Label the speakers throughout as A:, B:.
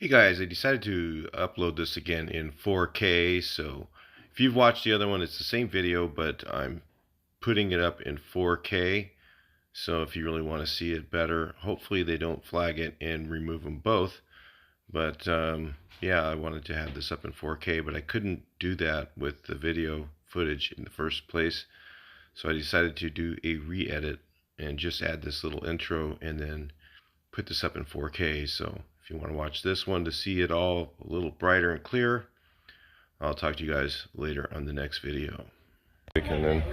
A: Hey guys, I decided to upload this again in 4K, so if you've watched the other one, it's the same video, but I'm putting it up in 4K, so if you really want to see it better, hopefully they don't flag it and remove them both, but yeah, I wanted to have this up in 4K, but I couldn't do that with the video footage in the first place, so I decided to do a re-edit and just add this little intro and then put this up in 4K. So if you want to watch this one to see it all a little brighter and clear, I'll talk to you guys later on the next video. And then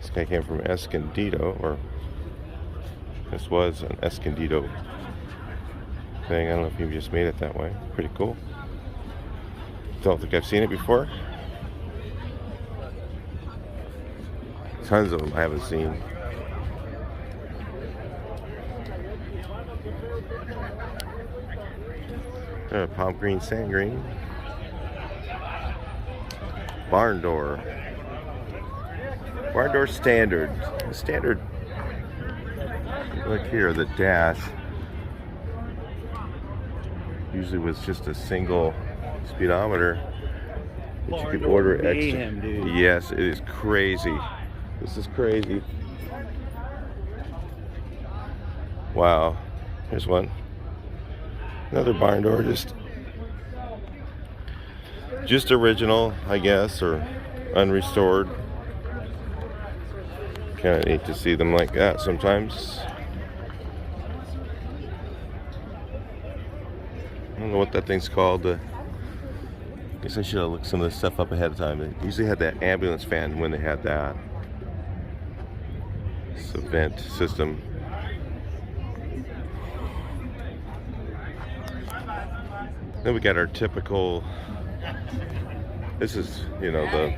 A: this guy came from Escondido, or this was an Escondido thing. I don't know if you just made it that way. Pretty cool. Don't think I've seen it before. Tons of them I haven't seen. Palm green, sand green. Barndoor standard. Standard. Look here, the dash usually was just a single speedometer, but you could order extra. Dude. Yes, it is crazy. This is crazy. Wow. Here's one. Another Barndoor, just original, I guess, or unrestored. Kind of neat to see them like that sometimes. I don't know what that thing's called. I guess I should have looked some of this stuff up ahead of time. They usually had that ambulance fan when they had that. It's a vent system. Then we got our typical, this is, you know, the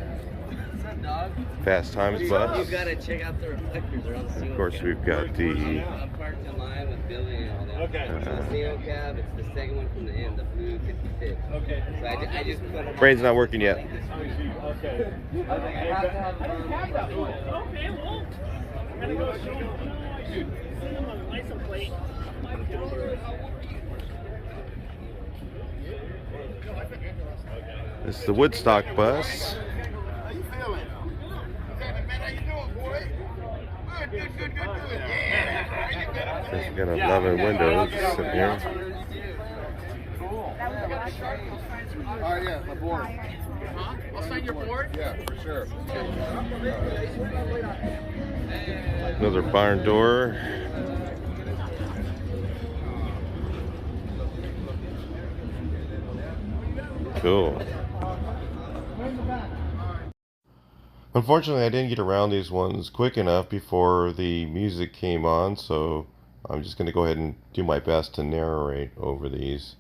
A: Fast Times bus.
B: You've got to check out the reflectors.
A: Of course, we've got the
B: I'm parked in line with Billy and all that. Okay. The Casino cab, it's the second one from the end, the blue 56. Okay. So I just put them.
A: Brain's not working yet.
B: Okay. I have to have
C: Okay, well, I gotta go show them on the license plate.
A: This is the Woodstock bus.
D: How you feeling? Man, how you doing, boy? Good. Yeah.
A: It's got 11 windows sitting here.
D: Cool. Oh yeah, my board.
C: Huh? I'll sign your board?
D: Yeah, for sure.
A: Another barn door. Cool. Unfortunately, I didn't get around these ones quick enough before the music came on, so I'm just going to go ahead and do my best to narrate over these.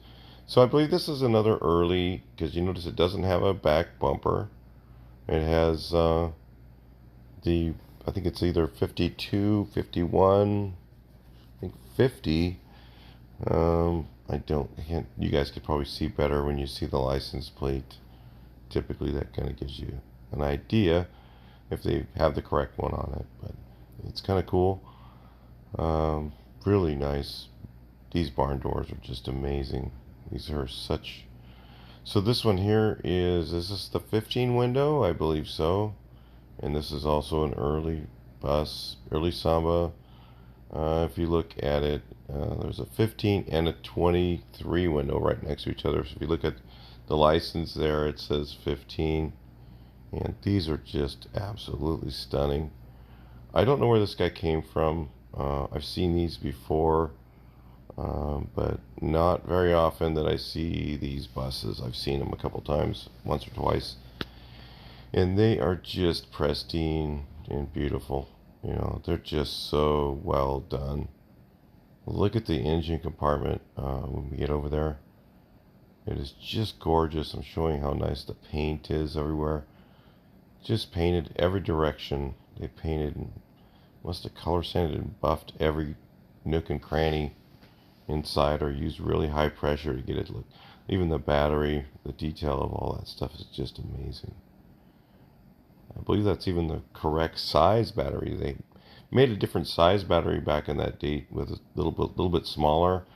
A: So I believe this is another early, because you notice it doesn't have a back bumper. It has I think it's either 52, 51, I think 50. You guys could probably see better when you see the license plate. Typically that kind of gives you an idea if they have the correct one on it, but it's kind of cool. Really nice. These barn doors are just amazing. These are such. So this one here is this the 15 window? I believe so. And this is also an early bus, early Samba. If you look at it, there's a 15 and a 23 window right next to each other. So if you look at the license there, it says 15. And these are just absolutely stunning. I don't know where this guy came from. I've seen these before, but not very often that I see these buses. I've seen them a couple times, once or twice. And they are just pristine and beautiful. You know, they're just so well done. Look at the engine compartment when we get over there. It is just gorgeous. I'm showing how nice the paint is everywhere. Just painted every direction. They painted and must have color sanded and buffed every nook and cranny inside, or used really high pressure to get it look. Even the battery, the detail of all that stuff is just amazing. I believe that's even the correct size battery. They Made a different size battery back in that date with a little bit smaller.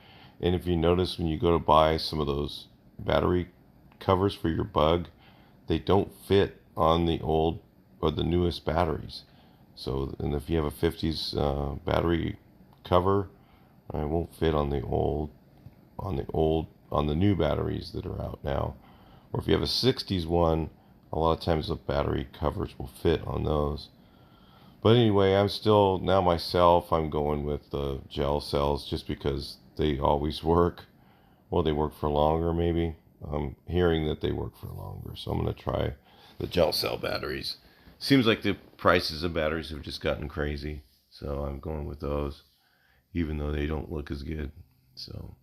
A: And if you notice, when you go to buy some of those battery covers for your Bug, they don't fit on the old or the newest batteries. So, and if you have a 50s battery cover, it won't fit on the new batteries that are out now. Or if you have a 60s one, a lot of times the battery covers will fit on those. But anyway, I'm still, now myself, I'm going with the gel cells just because they always work. Well, they work for longer maybe. I'm hearing that they work for longer, so I'm going to try the gel cell batteries. Seems like the prices of batteries have just gotten crazy, so I'm going with those, even though they don't look as good. So,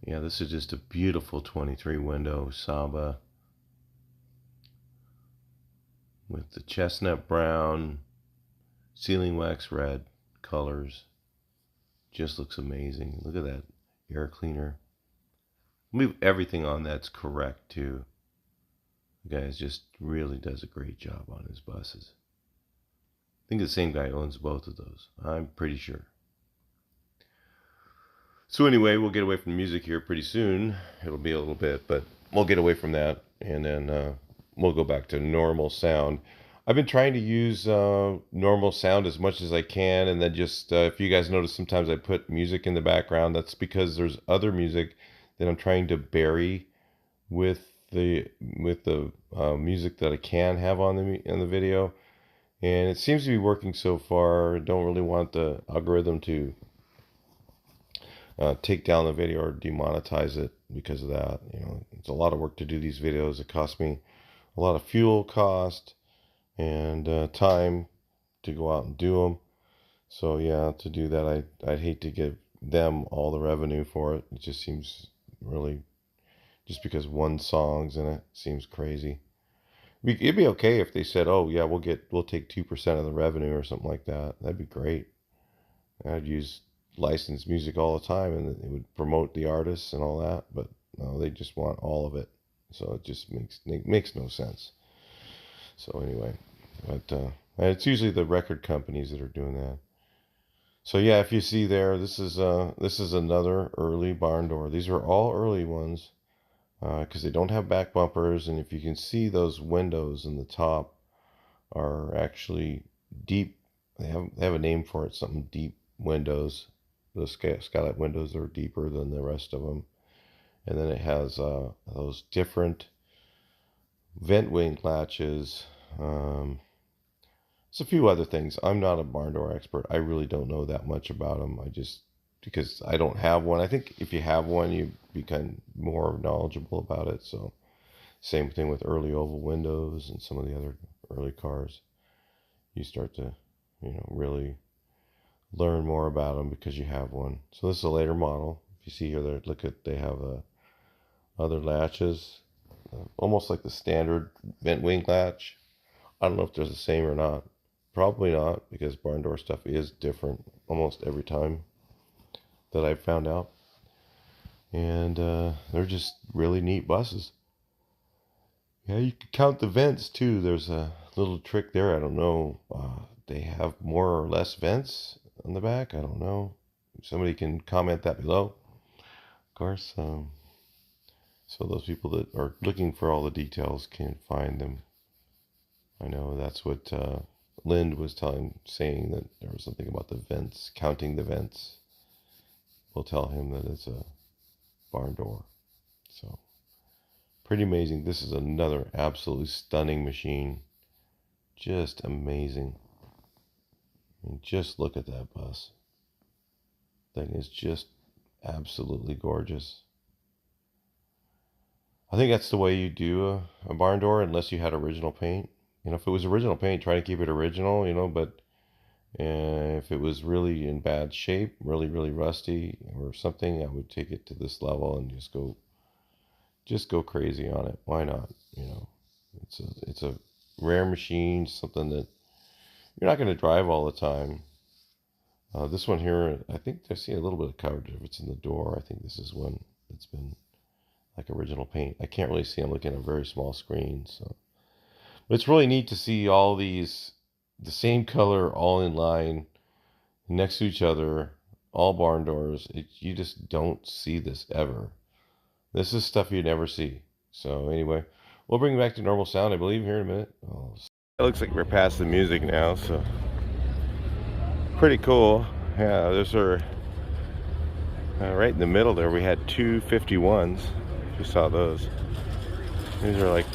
A: yeah, this is just a beautiful 23 window Samba with the chestnut brown, sealing wax red colors. Just looks amazing. Look at that air cleaner. Everything on that's correct too. The guy just really does a great job on his buses. I think the same guy owns both of those. I'm pretty sure. So anyway, we'll get away from music here pretty soon. It'll be a little bit, but we'll get away from that, and then we'll go back to normal sound. I've been trying to use normal sound as much as I can, and then just if you guys notice, sometimes I put music in the background. That's because there's other music that I'm trying to bury with the music that I can have on the video, and it seems to be working so far. I don't really want the algorithm to take down the video or demonetize it because of that. You know, it's a lot of work to do these videos. It costs me a lot of fuel cost and time to go out and do them. So yeah, to do that, I'd hate to give them all the revenue for it. It just seems really, just because one song's in it, seems crazy. It'd be okay if they said, "Oh yeah, we'll take 2% of the revenue" or something like that. That'd be great. I'd use licensed music all the time, and it would promote the artists and all that. But no, they just want all of it. So it just makes no sense. So anyway, but it's usually the record companies that are doing that. So yeah, if you see there, this is another early barn door. These are all early ones because they don't have back bumpers, and if you can see, those windows in the top are actually deep. They have a name for it, something deep windows. The skylight windows are deeper than the rest of them, and then it has those different vent wing latches. There's a few other things. I'm not a barn door expert. I really don't know that much about them. Because I don't have one. I think if you have one, you become more knowledgeable about it. So same thing with early oval windows and some of the other early cars. You start to, really learn more about them because you have one. So this is a later model. If you see here, they have other latches, almost like the standard vent wing latch. I don't know if they're the same or not. Probably not, because barn door stuff is different almost every time that I've found out. And they're just really neat buses. Yeah, you can count the vents too. There's a little trick there. I don't know. They have more or less vents on the back. I don't know. Somebody can comment that below. Of course. So those people that are looking for all the details can find them. I know that's what Lind was saying that there was something about the vents, counting the vents. We'll tell him that it's a barn door. So pretty amazing. This is another absolutely stunning machine. Just amazing. I mean, just look at that bus. Thing is just absolutely gorgeous. I think that's the way you do a barn door, unless you had original paint. If it was original paint, try to keep it original, but if it was really in bad shape, really, really rusty or something, I would take it to this level and just go crazy on it. Why not? It's a rare machine, something that you're not going to drive all the time. This one here, I think I see a little bit of coverage if it's in the door. I think this is one that's been like original paint. I can't really see. I'm looking at a very small screen, so. But it's really neat to see all these the same color, all in line, next to each other, all barn doors. You just don't see this ever. This is stuff you never see. So anyway, we'll bring it back to normal sound, I believe, here in a minute. Oh, it looks like we're past the music now, so pretty cool. Yeah, those are right in the middle there. We had two 51s. You saw those. These are like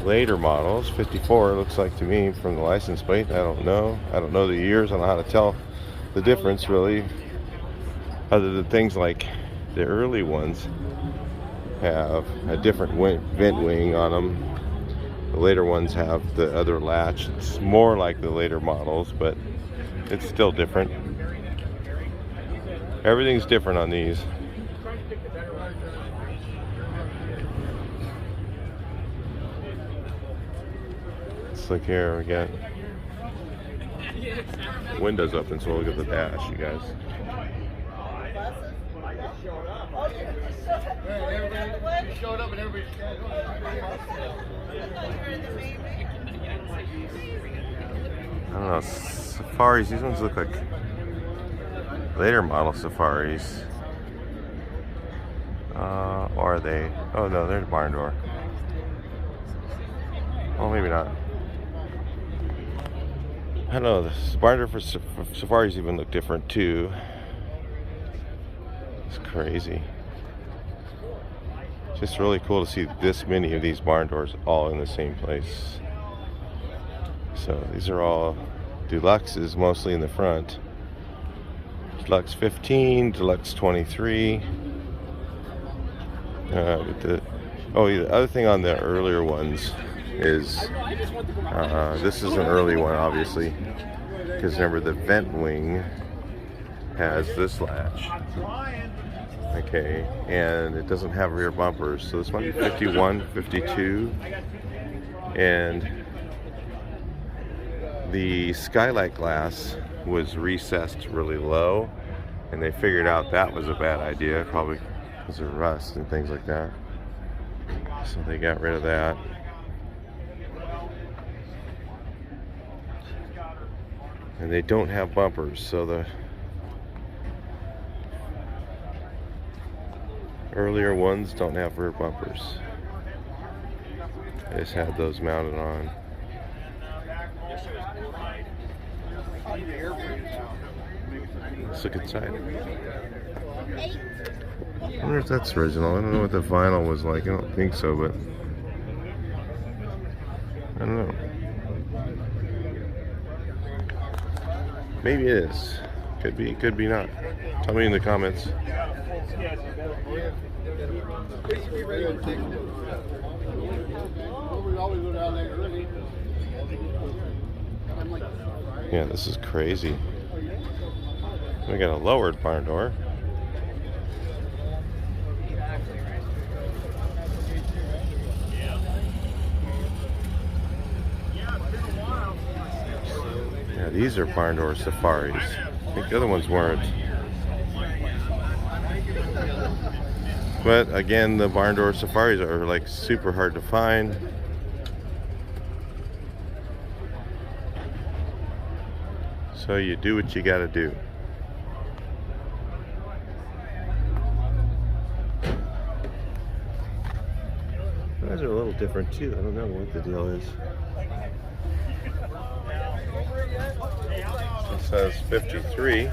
A: later models. 54 looks like to me from the license plate. I don't know the years. I don't know how to tell the difference really, other than things like the early ones have a different vent wing on them. The later ones have the other latch. It's more like the later models, but it's still different. Everything's different on these. Let's look here. We got windows open, so we'll look at the dash, you guys.
D: Everybody showed up and everybody.
A: I don't know, Safaris, these ones look like later model Safaris. Or are they? Oh no, they're Barndoor. Oh, maybe not. I don't know, the Barndoor for Safaris even look different too. It's crazy. It's just really cool to see this many of these barn doors all in the same place. So these are all deluxes, mostly in the front. Deluxe 15, Deluxe 23. The other thing on the earlier ones is this is an early one, obviously, because remember the vent wing has this latch. Okay, and it doesn't have rear bumpers, so this might be 51, 52, and the skylight glass was recessed really low, and they figured out that was a bad idea, probably because of rust and things like that. So they got rid of that. And they don't have bumpers, so the earlier ones don't have rear bumpers. They just had those mounted on. Let's look inside. I wonder if that's original. I don't know what the vinyl was like. I don't think so, but I don't know. Maybe it is. Could be, could be not. Tell me in the comments. Yeah, this is crazy. We got a lowered barn door. Yeah, these are Barndoor Safaris. I think the other ones weren't. But again, the Barndoor Safaris are like super hard to find. So you do what you gotta do. Those are a little different too. I don't know what the deal is. It says 53.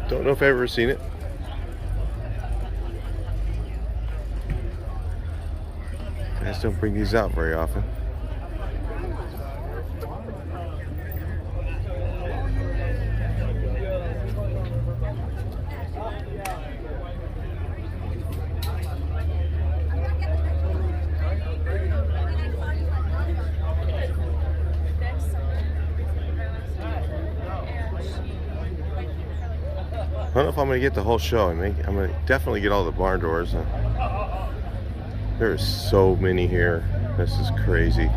A: Don't know if I've ever seen it. I just don't bring these out very often. I don't know if I'm going to get the whole show. I'm going to definitely get all the barn doors. There's so many here. This is crazy.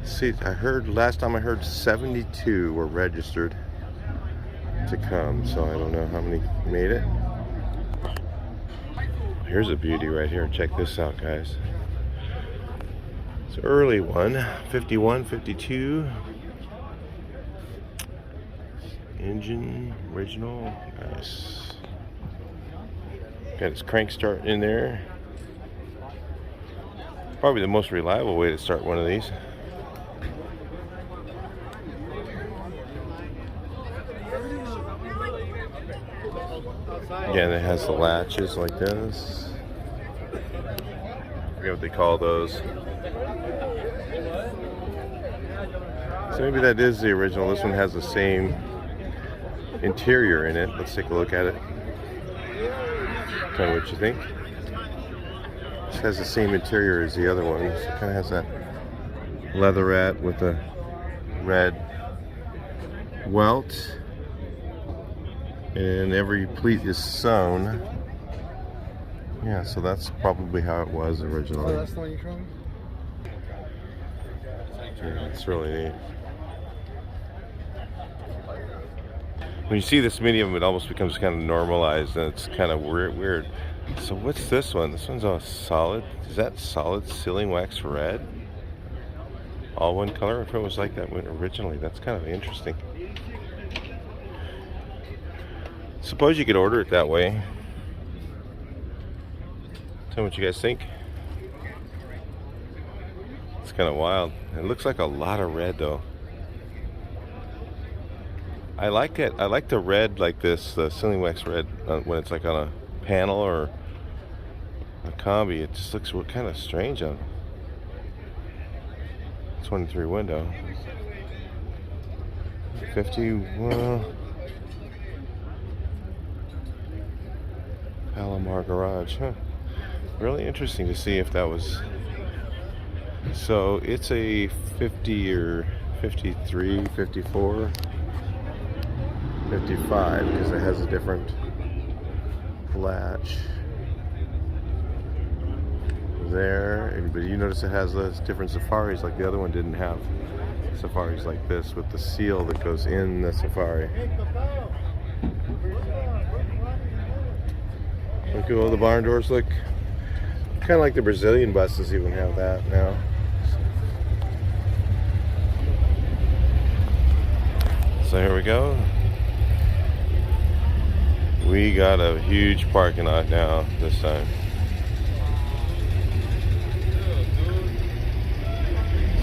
A: See, I heard last time 72 were registered to come, so I don't know how many made it. Here's a beauty right here. Check this out, guys. It's an early one, 51, 52. Engine, original, nice. Got his crank start in there. Probably the most reliable way to start one of these. Again, it has the latches like this. I forget what they call those. So maybe that is the original. This one has the same interior in it. Let's take a look at it. Tell me what you think. This has the same interior as the other one. So it kind of has that leatherette with the red welt. And every pleat is sewn. Yeah, so that's probably how it was originally.
D: Oh, that's the one you showed me?
A: Yeah, it's really neat. When you see this medium, it almost becomes kind of normalized, and it's kind of weird. So what's this one? This one's all solid. Is that solid sealing wax red? All one color? If it was like that originally, that's kind of interesting. Suppose you could order it that way. Tell me what you guys think. It's kind of wild. It looks like a lot of red though. I like it. I like the red like this, the sealing wax red, when it's like on a panel or a combi. It just looks kind of strange on 23 window. 50, well, Palomar Garage, huh? Really interesting to see if that was. So it's a 50 or 53, 54, 55 because it has a different latch there. But you notice it has those different safaris, like the other one didn't have safaris like this with the seal that goes in the safari. Look cool. The barn doors look kind of like the Brazilian buses even have that now. So here we go. We got a huge parking lot now this time.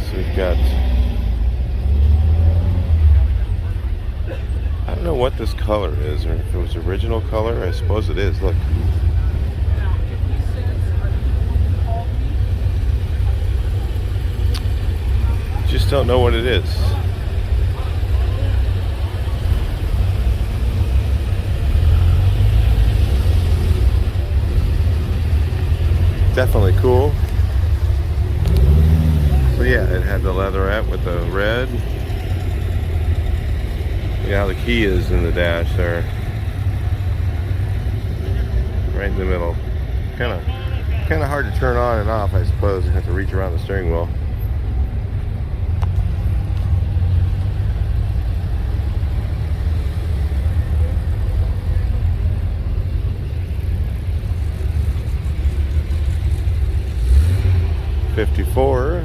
A: So we've got, I don't know what this color is, or if it was original color. I suppose it is. Look. Just don't know what it is. Definitely cool. So yeah, it had the leatherette with the red. Look how the key is in the dash there. Right in the middle. Kind of hard to turn on and off, I suppose. You have to reach around the steering wheel. '54.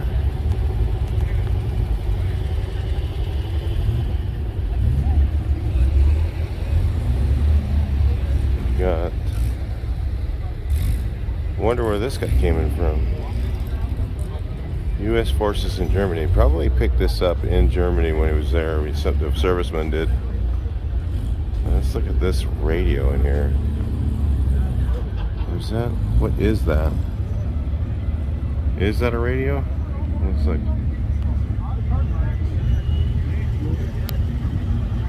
A: Got. Wonder where this guy came in from. U.S. forces in Germany. Probably picked this up in Germany when he was there. The serviceman did. Let's look at this radio in here. Is that? What is that? Is that a radio? Looks like.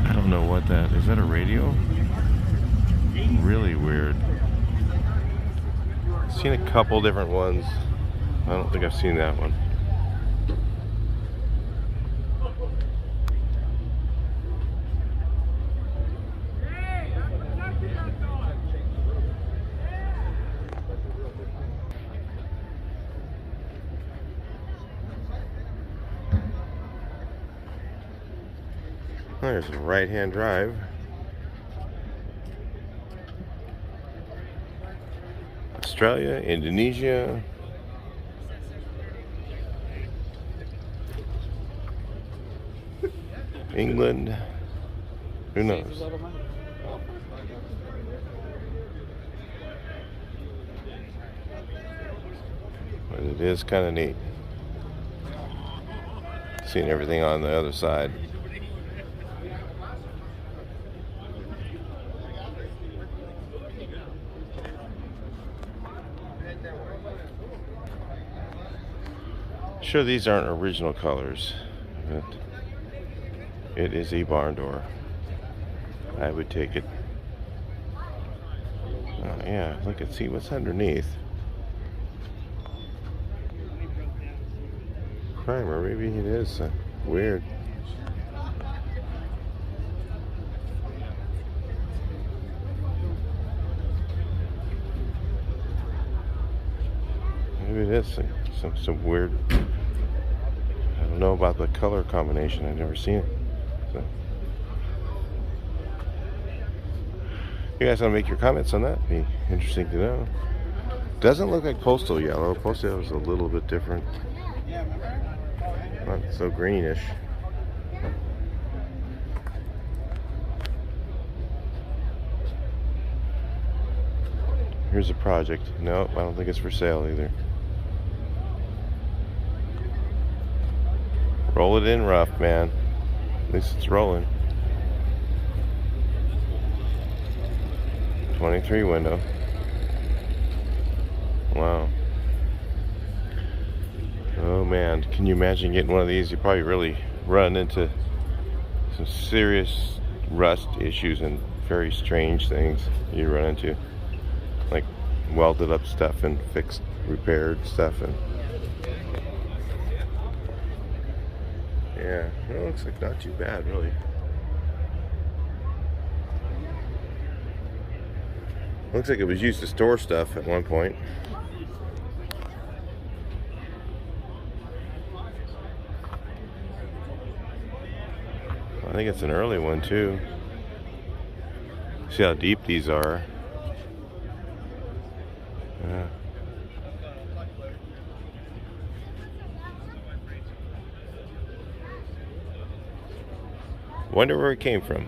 A: I don't know what that is. That a radio? Really weird. I've seen a couple different ones. I don't think I've seen that one. There's a right-hand drive. Australia, Indonesia. England. Who knows? But it is kind of neat seeing everything on the other side. Sure, these aren't original colors, but it is a barn door. I would take it. Oh yeah, look and see what's underneath. Primer, maybe it is weird. Maybe it is some weird. I don't know about the color combination. I've never seen it. So, you guys want to make your comments on that? Be interesting to know. Doesn't look like postal yellow. Postal yellow is a little bit different. Not so greenish. Here's a project. No, I don't think it's for sale either. Roll it in rough, man. At least it's rolling. 23 window. Wow. Oh man, can you imagine getting one of these? You probably really run into some serious rust issues and very strange things you run into, like welded up stuff and fixed, repaired stuff, and yeah, it looks like not too bad, really. Looks like it was used to store stuff at one point. I think it's an early one too. See how deep these are. Yeah. Wonder where it came from.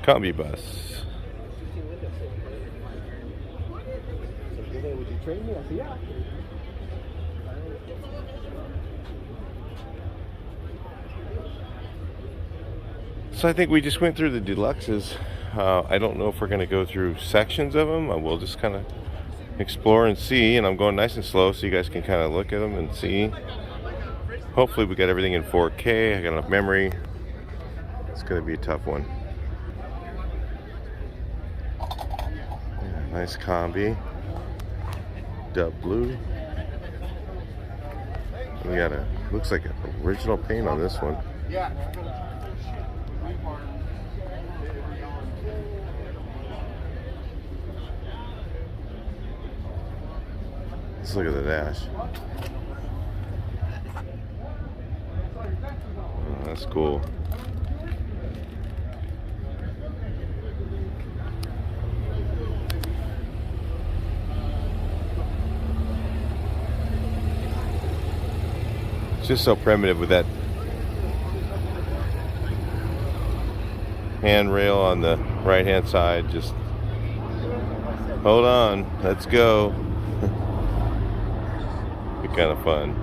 A: Combi bus.
E: Would you train me? I said, yeah.
A: So I think we just went through the deluxes. I don't know if we're going to go through sections of them. We'll just kind of explore and see, and I'm going nice and slow so you guys can kind of look at them and see. Hopefully we got everything in 4K. I got enough memory. It's going to be a tough one. Yeah, nice combi. Dub blue. We got looks like an original paint on this one.
D: Yeah.
A: Let's look at the dash. Oh, that's cool. It's just so primitive with that handrail on the right hand side. Just hold on, let's go. Be kind of fun.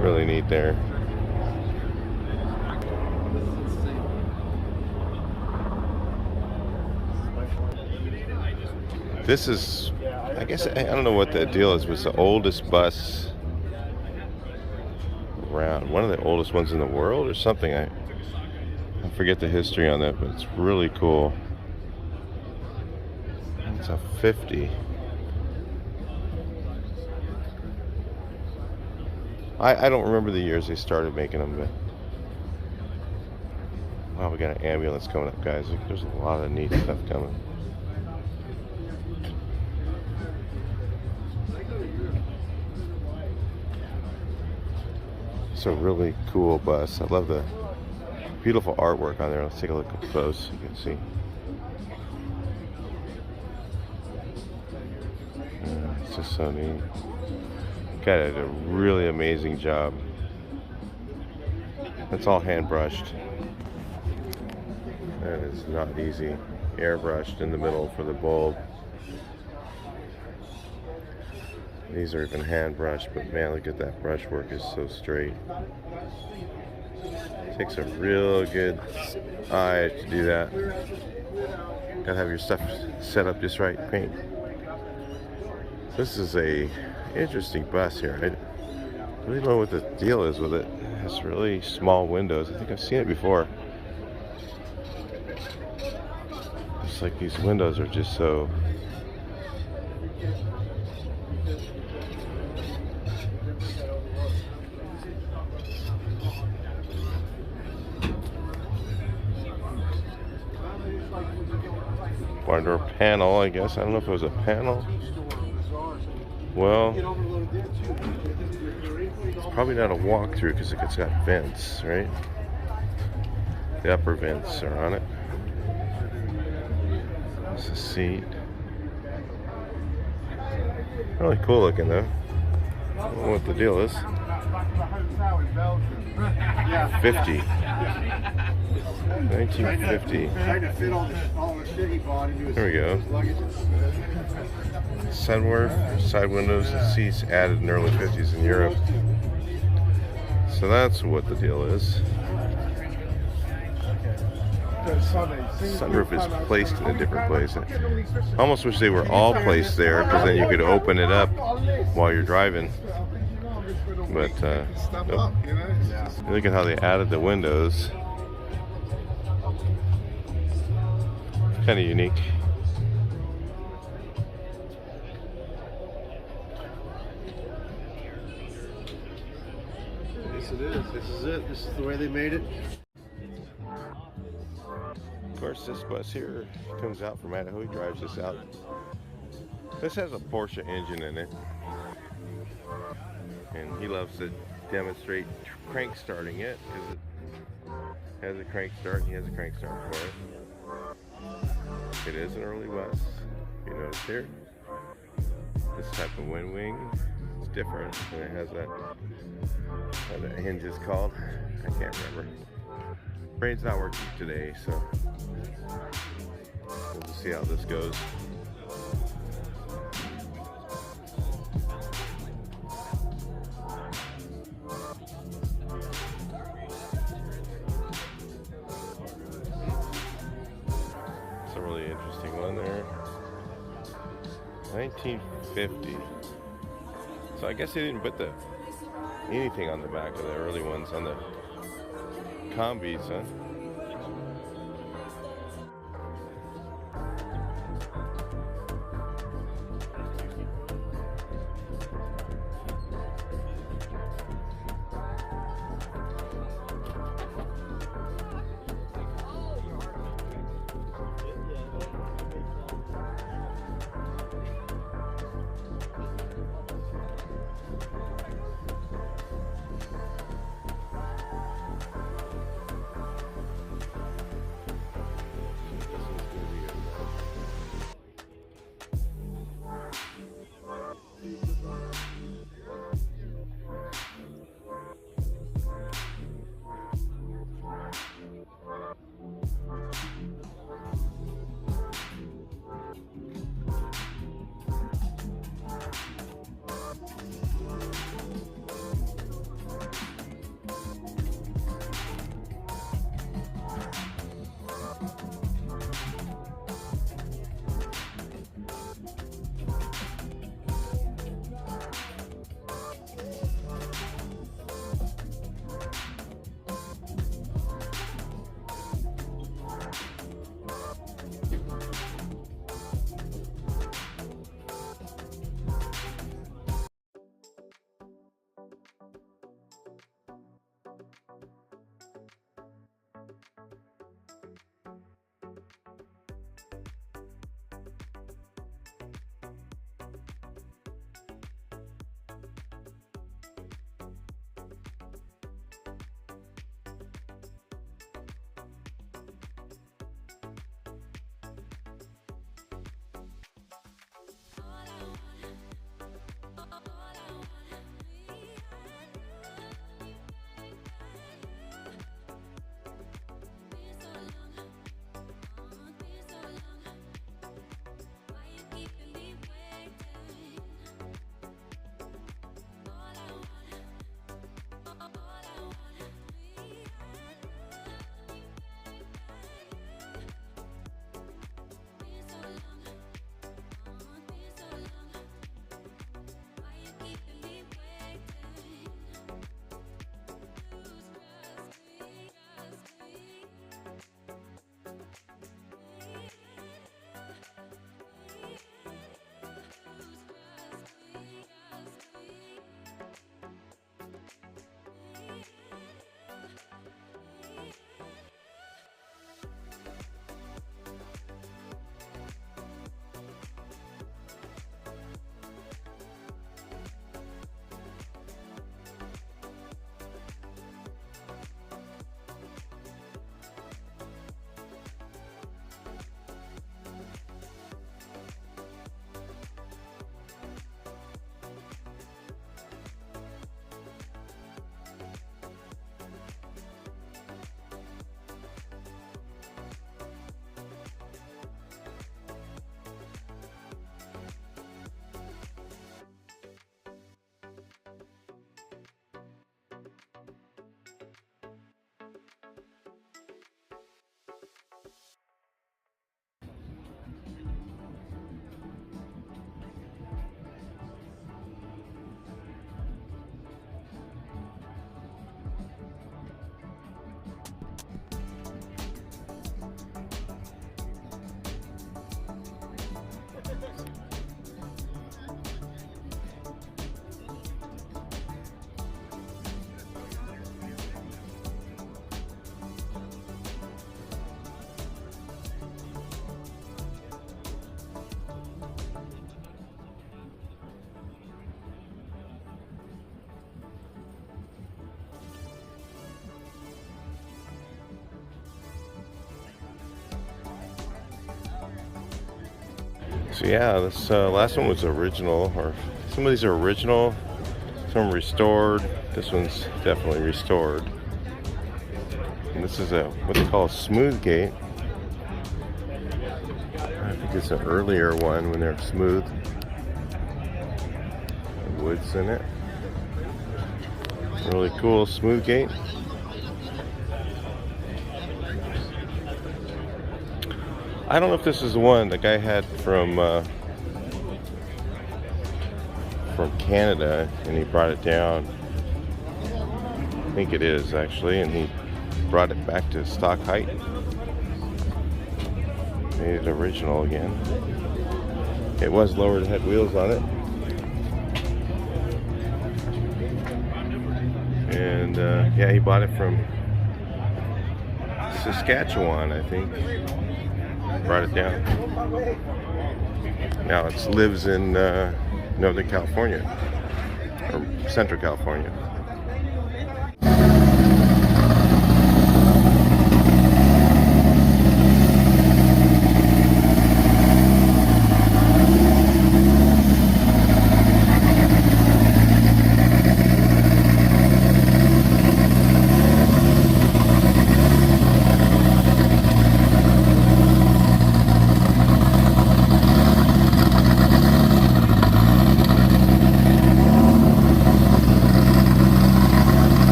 A: Really neat there. This is, I guess, I don't know what the deal is. It was the oldest bus around. One of the oldest ones in the world or something. I forget the history on that, but it's really cool. It's a 50. I don't remember the years they started making them, but wow, we got an ambulance coming up, guys. There's a lot of neat stuff coming. It's a really cool bus. I love the Beautiful artwork on there. Let's take a look up close so you can see. It's just so neat. Guy did a really amazing job. That's all hand brushed. That is not easy. Airbrushed in the middle for the bulb. These are even hand brushed, but man, look at that brushwork, is so straight. Takes a real good eye to do that. Gotta have your stuff set up just right. Paint. This is a interesting bus here. I really don't know what the deal is with it. It has really small windows. I think I've seen it before. It's like these windows are just so. Barndoor panel, I guess. I don't know if it was a panel. Well, it's probably not a walkthrough because it's got vents, right? The upper vents are on it. There's a seat. Really cool looking though. I don't know what the deal is. 50. 1950. There we go. Sunroof, side windows, and seats added in the early 50s in Europe. So that's what the deal is. Sunroof is placed in a different place. I almost wish they were all placed there, because then you could open it up while you're driving. But nope. Look at how they added the windows. Kind of unique.
D: Yes, it is. This is it. This is the way they made it.
A: Of course, this bus here comes out from Idaho. He drives this out. This has a Porsche engine in it, and he loves to demonstrate crank starting it because it has a crank start. And he has a crank start for it. It is an early bus. You notice here, this type of wind wing is different, and it has that. What that hinge is called, I can't remember. Brain's not working today, so we'll just see how this goes. It's a really interesting one there. 1950. So I guess they didn't put anything on the back of the early ones on the combis, huh? So yeah, this last one was original, or some of these are original, some restored. This one's definitely restored. And this is what they call a smooth gate. I think it's an earlier one when they're smooth. The wood's in it. Really cool smooth gate. I don't know if this is the one the guy had from Canada, and he brought it down. I think it is actually, and he brought it back to stock height. Made it original again. It was lowered, had wheels on it. And yeah, he bought it from Saskatchewan, I think. Brought it down. Now it lives in Northern California, or Central California.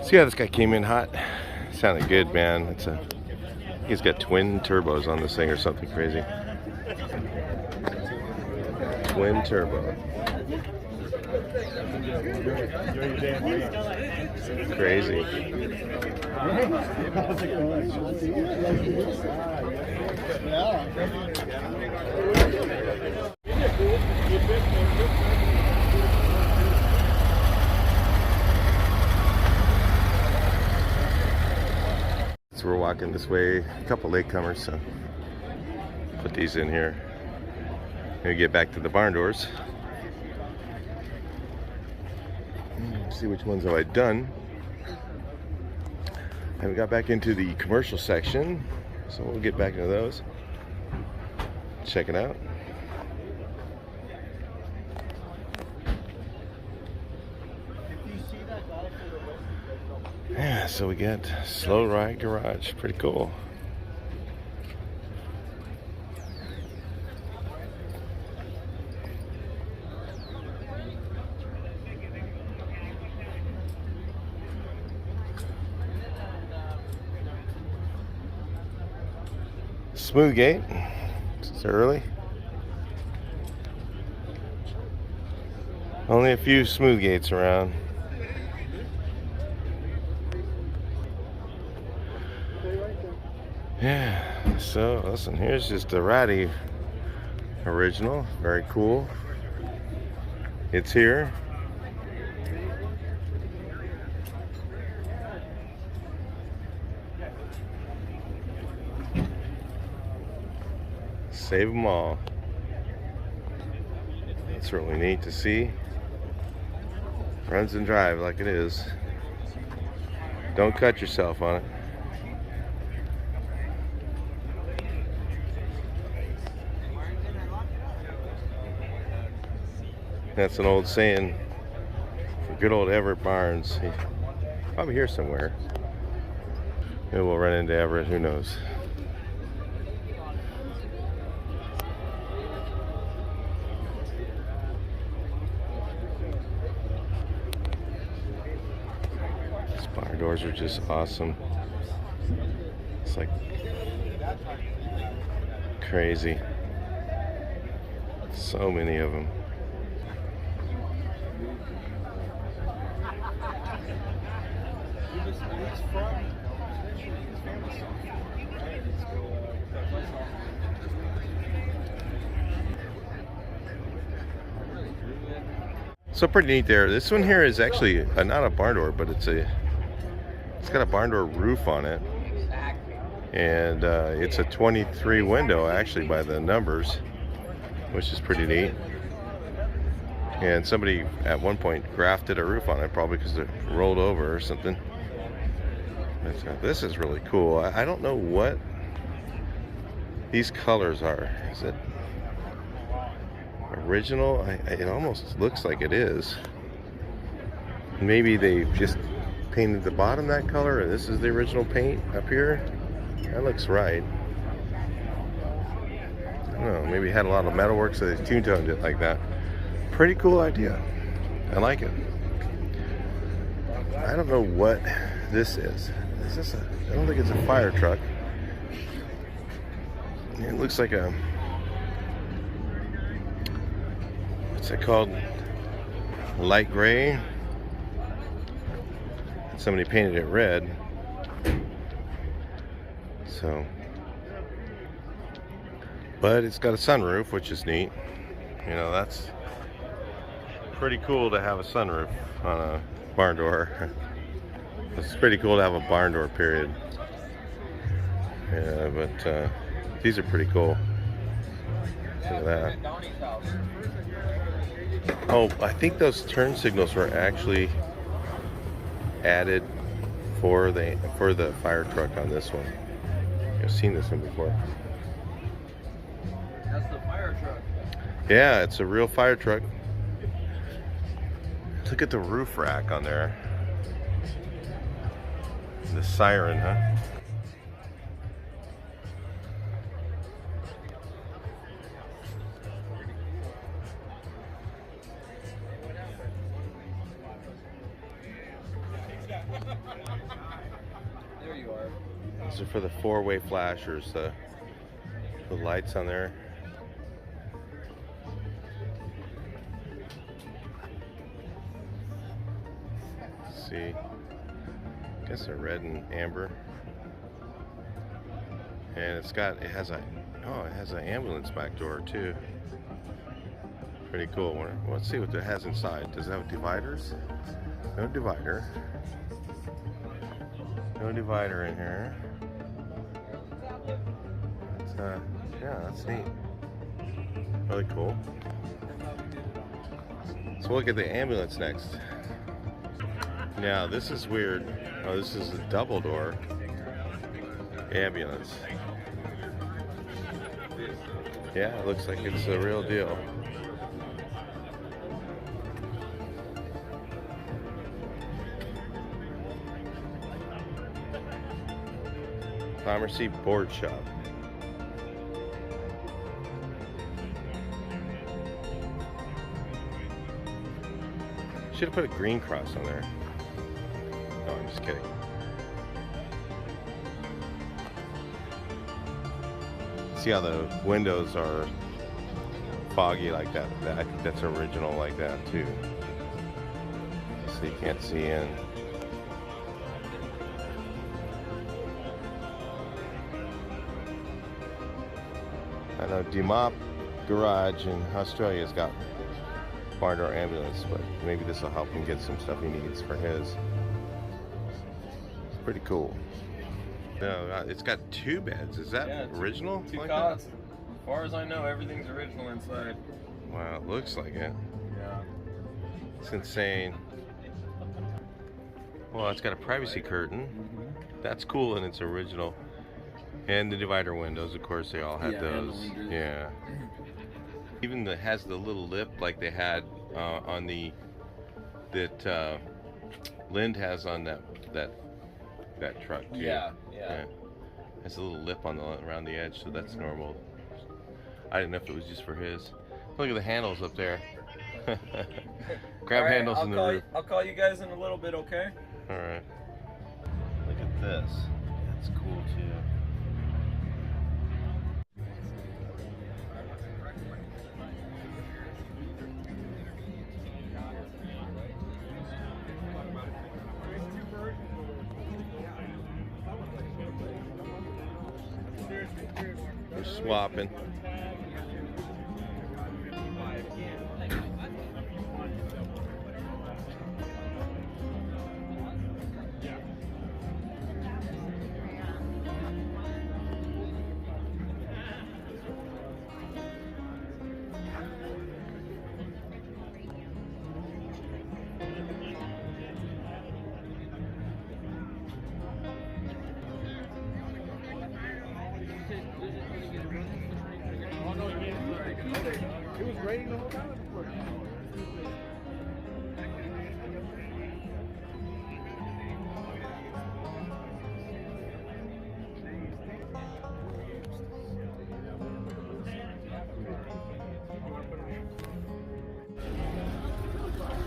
A: So yeah, this guy came in hot. Sounded good, man. He's got twin turbos on this thing or something crazy. Twin turbo. Crazy. So we're walking this way, a couple latecomers, so put these in here. Gonna get back to the barn doors. See which ones have I done. And we got back into the commercial section, so we'll get back into those. Check it out. Yeah, so we got Slow Ride Garage. Pretty cool. Smooth gate. It's early. Only a few smooth gates around. Yeah, so listen, here's just a ratty original. Very cool. It's here. Save them all. That's really neat to see. Runs and drive like it is. Don't cut yourself on it. That's an old saying for good old Everett Barnes. He's probably here somewhere. Maybe we'll run into Everett, who knows. Barn doors are just awesome. It's like crazy. So many of them. So pretty neat there. This one here is actually not a barn door, but it's got a barn door roof on it, and it's a 23 window actually by the numbers, which is pretty neat. And somebody at one point grafted a roof on it, probably because it rolled over or something. But, this is really cool. I don't know what these colors are. Is it original? It almost looks like it is. Maybe they just painted the bottom that color and this is the original paint up here. That looks right. I don't know, maybe it had a lot of metalwork so they two-toned it like that. Pretty cool idea. I like it. I don't know what this is. Is this I don't think it's a fire truck. It looks like a, what's it called? Light gray. Somebody painted it red. So, but it's got a sunroof, which is neat. You know, that's pretty cool to have a sunroof on a barn door. It's pretty cool to have a barn door, period. Yeah, but these are pretty cool. Look at that. Oh, I think those turn signals were actually added for the fire truck on this one. I've seen this one before.
B: That's the fire truck.
A: Yeah, it's a real fire truck. Look at the roof rack on there. The siren, huh?
B: There you are.
A: These are for the four-way flashers, the lights on there. Let's see. I guess they're red and amber. And it has an ambulance back door too. Pretty cool. Well, let's see what it has inside. Does it have dividers? No divider. No divider in here. Yeah, that's neat. Really cool. So we'll look at the ambulance next. Now this is weird. Oh, this is a double door ambulance. Yeah, it looks like it's a real deal. Pharmacy board shop. Should have put a green cross on there. No, I'm just kidding. See how the windows are foggy like that? I think that's original like that too. So you can't see in. I know Demop Garage in Australia's got Barndoor ambulance, but maybe this will help him get some stuff he needs for his. It's pretty cool. No, it's got two beds. Is that original?
E: Two
A: like
E: cots. As far as I know, everything's original inside.
A: Wow, it looks like it.
E: Yeah.
A: It's insane. Well, it's got a privacy curtain. That's cool, and it's original. And the divider windows, of course, they all had those. Yeah. Even has the little lip like they had on that Lind has on that truck too.
E: Yeah.
A: Has a little lip on around the edge, so that's normal. I didn't know if it was just for his. Look at the handles up there. Grab handles in the roof.
E: I'll call you guys in a little bit, okay?
A: All right. this. That's cool too. We're swapping.
D: It was raining the whole time before.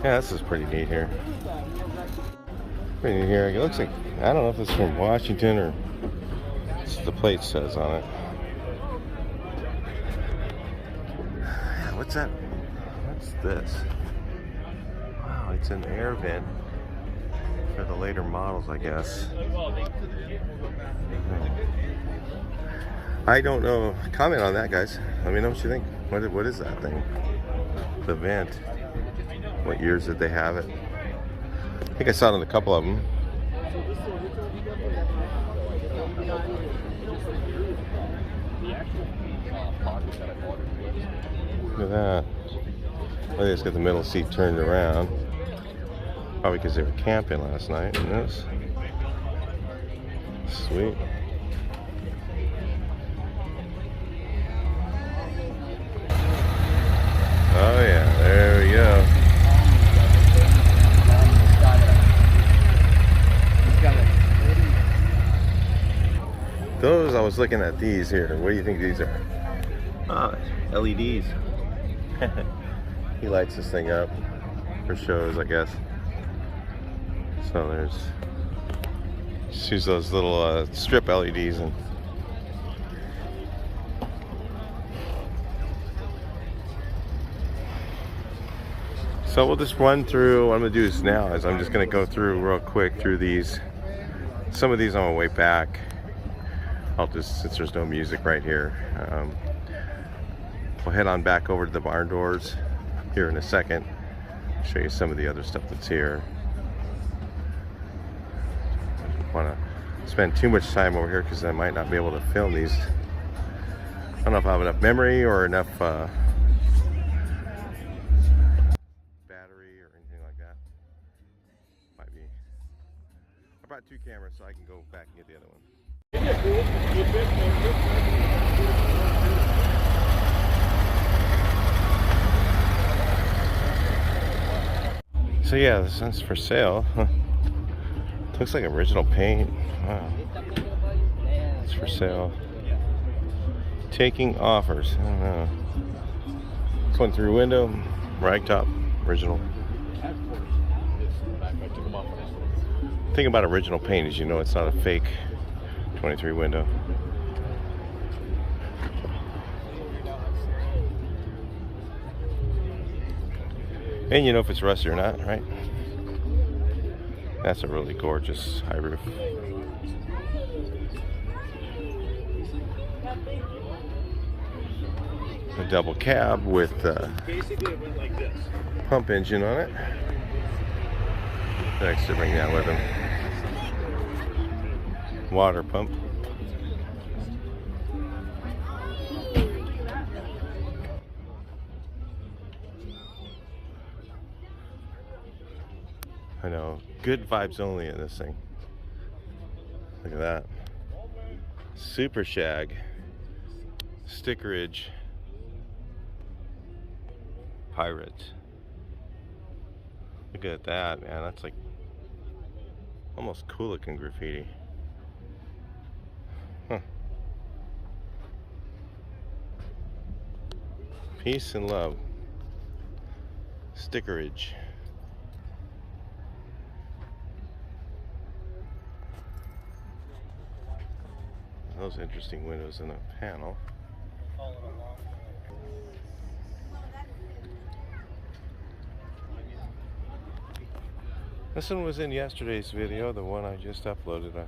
A: Yeah, this is pretty neat here. Pretty neat here. It looks like, I don't know if it's from Washington or it's the plate says on it. What's that? What's this? Wow, it's an air vent for the later models, I guess. I don't know. Comment on that, guys. Let me know what you think. What is that thing? The vent. What years did they have it? I think I saw it in a couple of them. Look at that. I think it's got the middle seat turned around. Probably because they were camping last night in this. Sweet. Oh yeah, there we go. Those, I was looking at these here. What do you think these are? Ah, LEDs. He lights this thing up for shows, I guess. So there's, just use those little strip LEDs and so we'll just run through. What I'm gonna do is now is I'm just gonna go through real quick through these. Some of these on my way back. I'll just, since there's no music right here, we'll head on back over to the barn doors here in a second. Show you some of the other stuff that's here. I don't want to spend too much time over here because I might not be able to film these. I don't know if I have enough memory or enough battery or anything like that. Might be. I brought two cameras so I can go back and get the other one. So yeah, this is for sale. Looks like original paint. Wow. It's for sale. Taking offers. I don't know. 23 window, rag top, original. The thing about original paint is, you know, it's not a fake 23 window. And you know if it's rusty or not, right? That's a really gorgeous high roof. A double cab with
D: Basically, it went like this.
A: pump engine on it. Thanks to bring that with him. Water pump. I know, good vibes only in this thing. Look at that. Super shag. Stickerage. Pirate. Look at that, man. That's like almost cool looking graffiti. Huh. Peace and love. Stickerage. those interesting windows in the panel. This one was in yesterday's video, the one I just uploaded.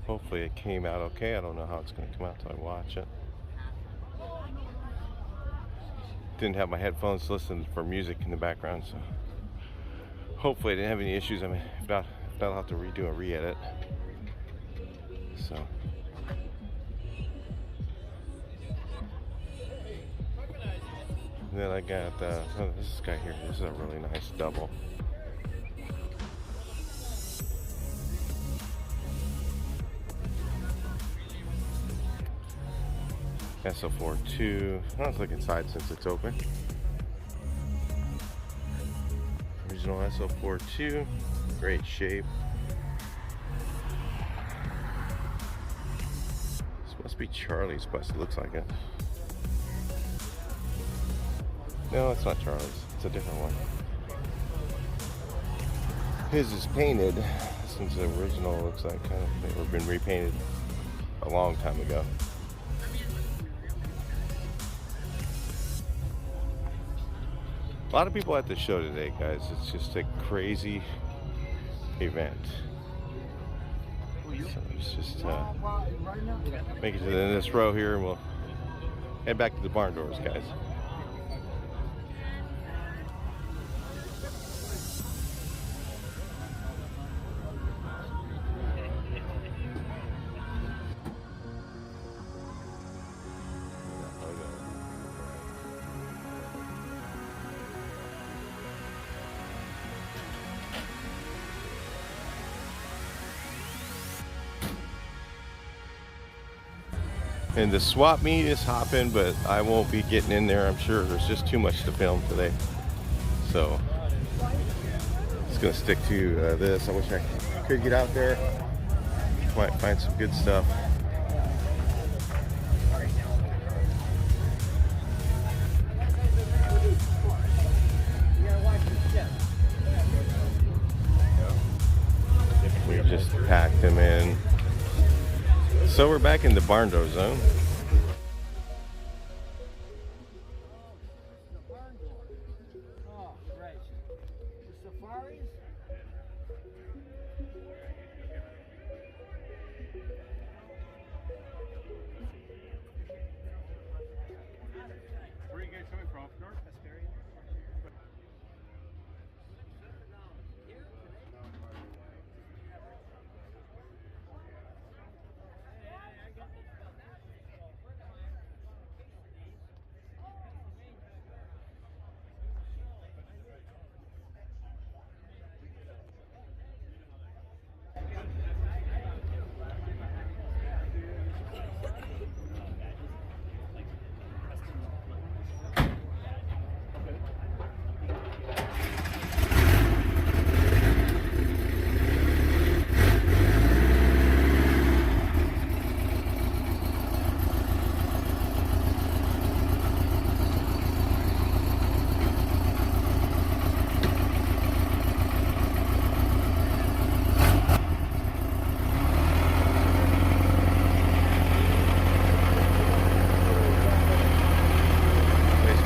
A: Hopefully it came out okay. I don't know how it's going to come out until I watch it. Didn't have my headphones listening for music in the background, so hopefully I didn't have any issues. I mean, if not I'll have to redo a re-edit. So then I got oh, this guy here. This is a really nice double. SO42. Let's look inside since it's open. Original SO42. Great shape. This must be Charlie's bus. It looks like it. No, it's not Charlie's. It's a different one. His is painted. This one's the original. Looks like they've been repainted a long time ago. A lot of people at the show today, guys. It's just a crazy event. So let's just make it to the end of this row here, and we'll head back to the barn doors, guys. And the swap meet is hopping, but I won't be getting in there. I'm sure there's just too much to film today. So, just gonna stick to this. I wish I could get out there. Might find some good stuff. We just packed them in. So we're back in the barn door zone.
C: Oh, right. The safaris?
D: Where are you guys coming from? North Hesperia?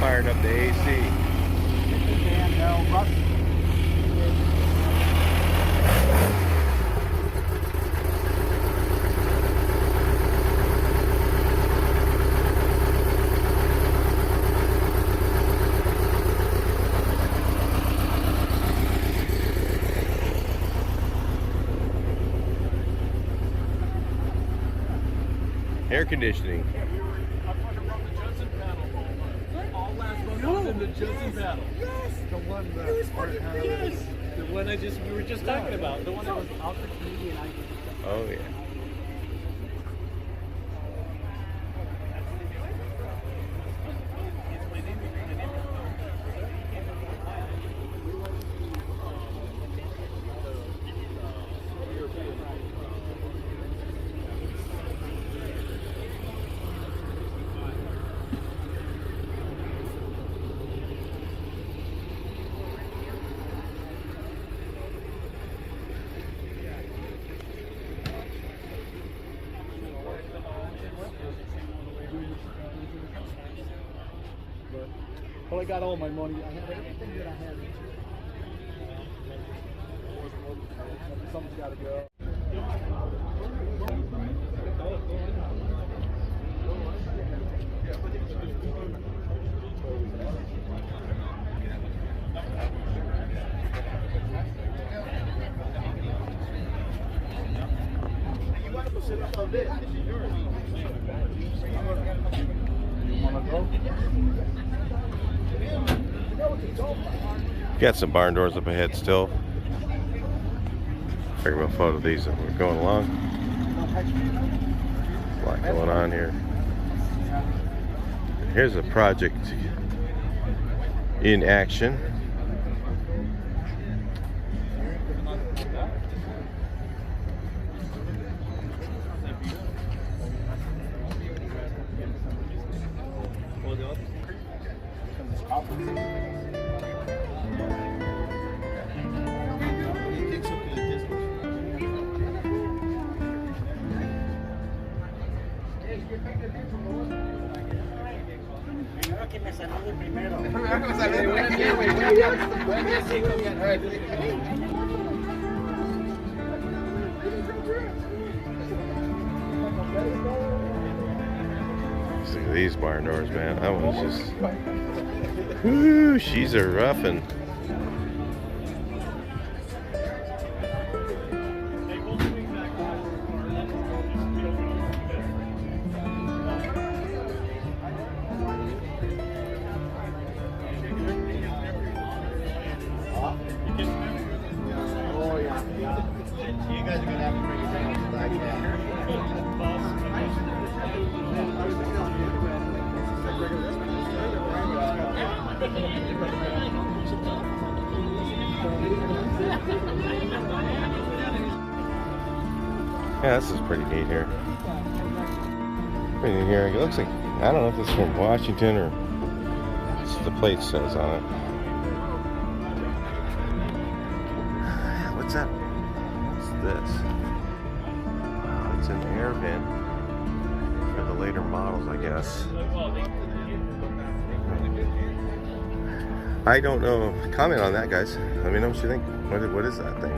A: Fired up the AC. Air conditioning.
C: The Johnson battle. Yes. The one that yes. The one we were just talking about. The one that was out for TV and I did.
A: Oh yeah.
C: Well, I got all my money. I had everything that I had. Something's got to go.
A: Got some barn doors up ahead still. Figure we'll photo these as we're going along. A lot going on here. Here's a project in action. Look at these barn doors, man. That one's just, whoo, she's a roughin'.
F: You guys are gonna have to bring it down like that.
A: Yeah, this is pretty neat here. Pretty neat here. It looks like, I don't know if this is from Washington or it's the plate says on it. What's that? What's this? Oh, it's an air vent for the later models, I guess. I don't know. Comment on that, guys. Let me know what you think. What is that thing?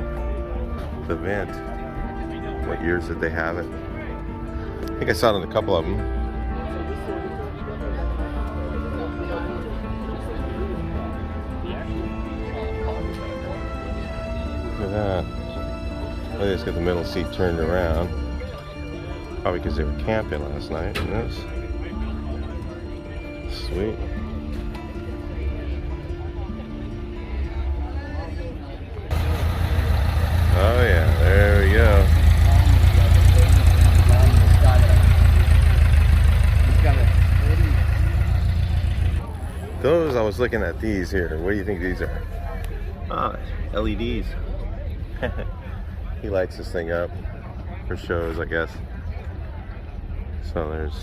A: The vent. What years did they have it? I think I saw it in a couple of them. Look at that. They just got the middle seat turned around. Probably because they were camping last night. And that's sweet. Oh yeah, there we go. Those, I was looking at these here. What do you think these are? Ah, LEDs. He lights this thing up for shows, I guess. So there's,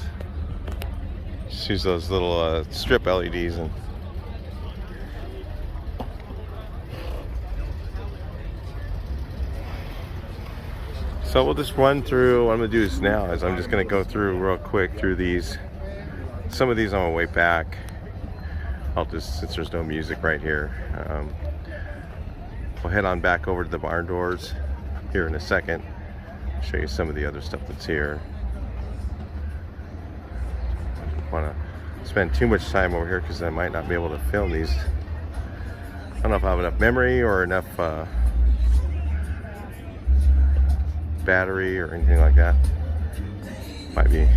A: just use those little strip LEDs and so we'll just run through. What I'm gonna do is now is I'm just gonna go through real quick through these. Some of these on my way back. I'll just, since there's no music right here, we'll head on back over to the barn doors here in a second. Show you some of the other stuff that's here. I don't want to spend too much time over here because I might not be able to film these. I don't know if I have enough memory or enough battery or anything like that. Might be.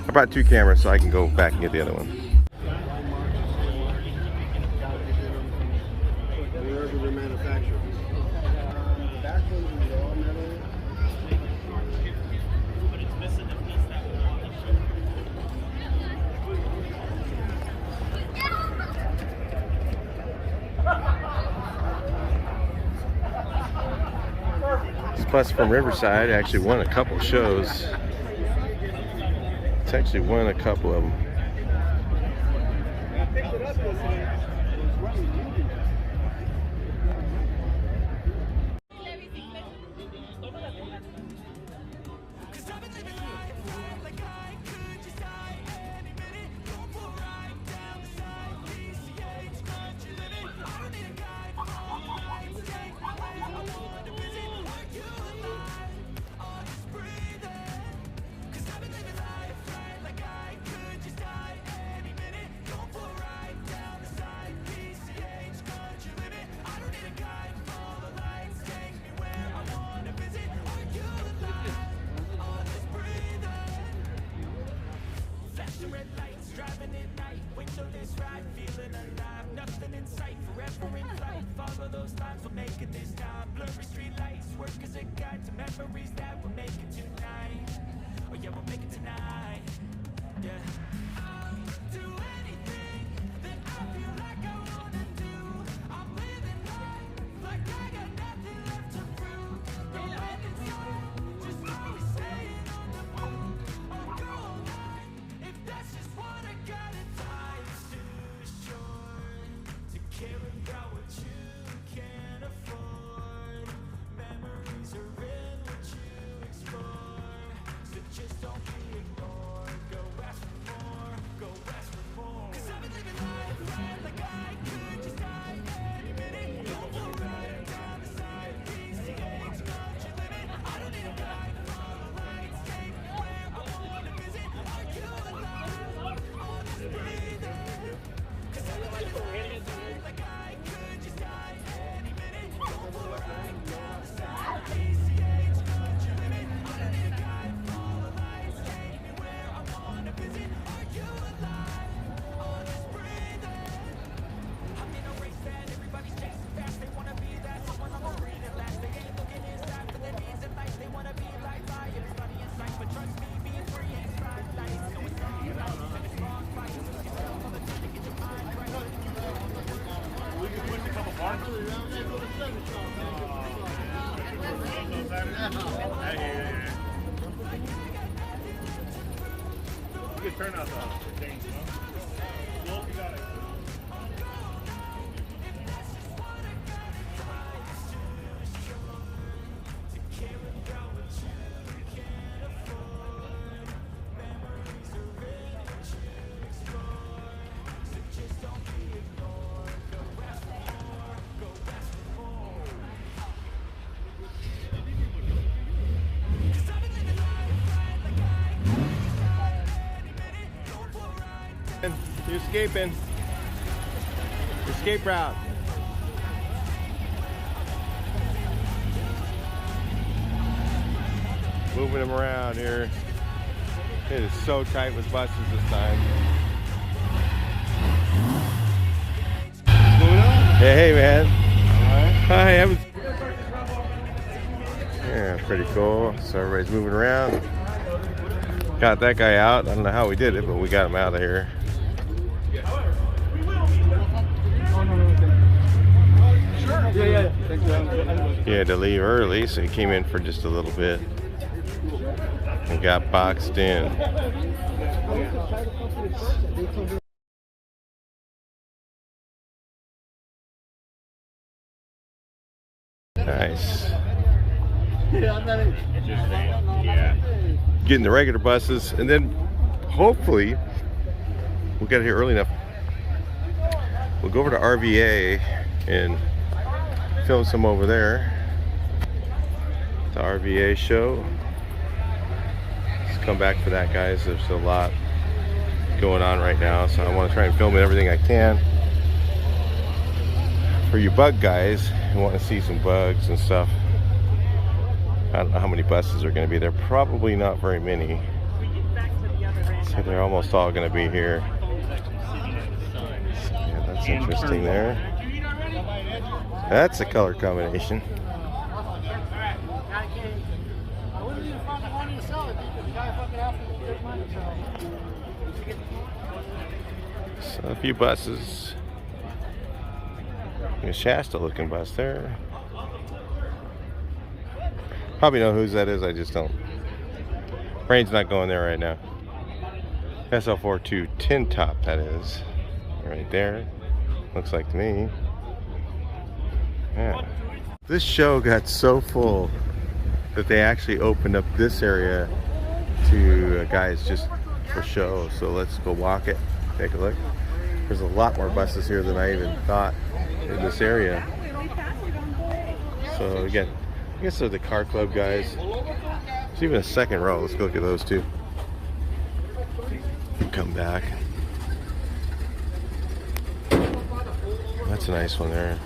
A: I brought two cameras so I can go back and get the other one.
F: Wherever they're manufactured. The back ones are all metal.
C: But it's missing the piece that we want to show.
A: This bus from Riverside actually won a couple shows. It's actually won a couple of them.
C: I picked it up yesterday. It was running.
G: at night, windowless ride, feeling alive, nothing in sight, forever in flight, follow those lines, we'll make it this time, blurry street lights, work as a guide to memories that we'll make it tonight, oh yeah, we'll make it tonight, yeah. I'll do anything that I feel like I wanna do, I'm living life like I got nothing left to prove, no end in sight, just always staying on the move, I'll go all night, if that's just what I gotta die, it's too short to care about what you can't afford, memories are in what you explore, so just don't be ignored, go ask for more, go ask for more, 'cause I've been living life right like I could just die any minute, go for a ride down the side, PCH, got your limit, I don't need a guide, follow lights, take me where I wanna visit, are you alive, on this breathing, 'cause I've been living life right like I could just die any minute, go for a ride down the side, PCH, got your limit, I don't need a guide, follow lights, take me where I wanna visit, are you alive, on this breathing, I'm in a race that everybody's chasing fast, they wanna be that someone on the screen at last, they ain't looking inside for their needs in life, they wanna be like by everybody in sight, but trust me, being free ain't spotlights, no it's all life, and it's long fights, lose yourself all the time to get your mind right.
D: We can push a couple bars. Hey. You can turn out the things, no? Well, you got it.
A: You're escaping. Escape route. Moving them around here. It is so tight with buses this time. What's going on? Hey man. Hi, yeah, pretty cool. So everybody's moving around. Got that guy out. I don't know how we did it, but we got him out of here. He had to leave early, so he came in for just a little bit and got boxed in. Nice. Getting the regular buses, and then hopefully we'll get here early enough. We'll go over to RVA and film some over there. The RVA show. Let's come back for that, guys. There's a lot going on right now, so I want to try and film everything I can for you bug guys who want to see some bugs and stuff. I don't know how many buses are going to be there. Probably not very many. So they're almost all going to be here. So yeah, that's interesting there. That's a color combination. So a few buses. A Shasta looking bus there. Probably know whose that is, I just don't. Brain's not going there right now. SL42 tin top, that is. Right there. Looks like to me. Yeah. This show got so full that they actually opened up this area to guys just for show. So let's go walk it, take a look. There's a lot more buses here than I even thought in this area. So again, I guess they're the car club guys. There's even a second row. Let's go look at those two. Come back. That's a nice one there.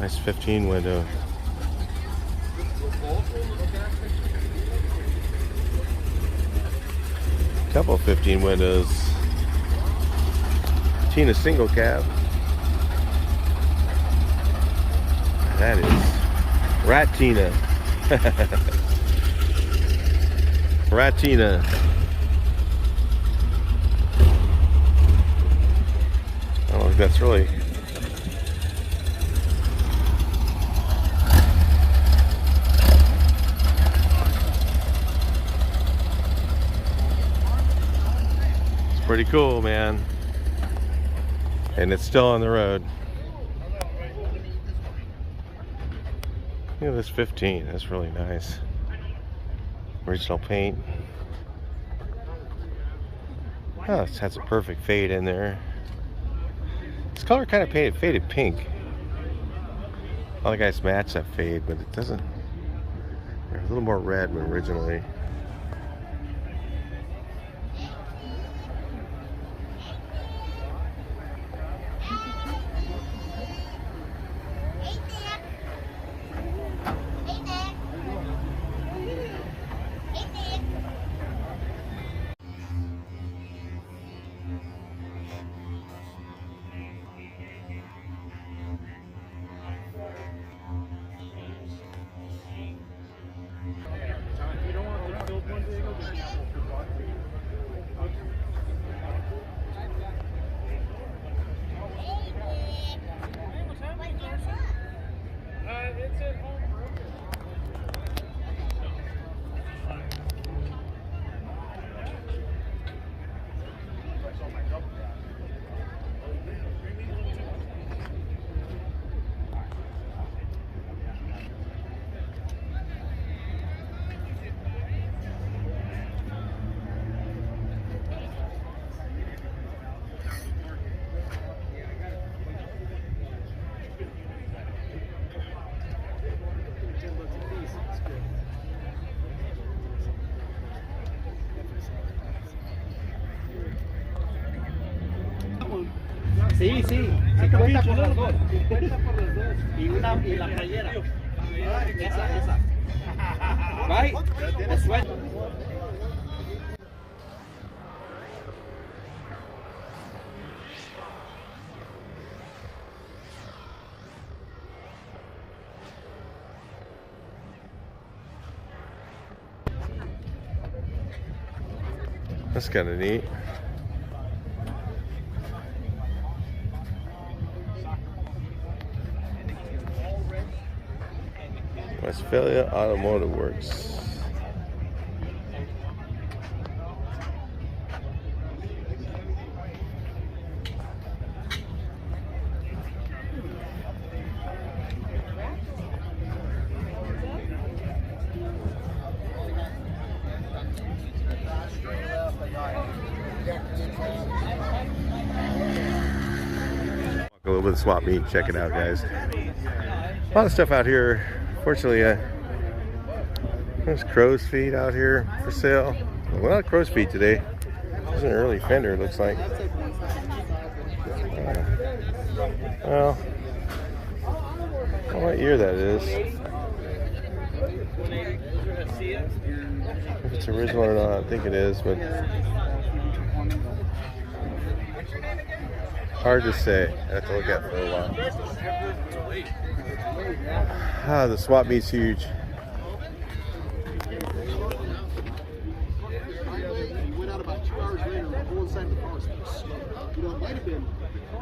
A: Nice 15 window. Couple 15 windows. patina single cab. That is Ratina. Ratina. I don't know if that's really. It's pretty cool, man. And it's still on the road. Look at this 15. That's really nice. Original paint. Oh, it has a perfect fade in there. This color kind of faded pink. All the guys match that fade, but it doesn't. They're a little more red than originally.
C: Sí, sí, 50 por los dos, 50 por los dos. Y la playera. Esa. Right? That's right.
A: That's kind of neat. Westphalia Automotive Works. A little bit of swap meet. Check it out, guys. A lot of stuff out here. Fortunately, there's crow's feet out here for sale. Well, not crow's feet today. There's an early fender, it looks like. Well, I don't know what year that is. If it's original or not, I think it is, but hard to say. I have to look at it for a while. Ah, the swap meet's huge.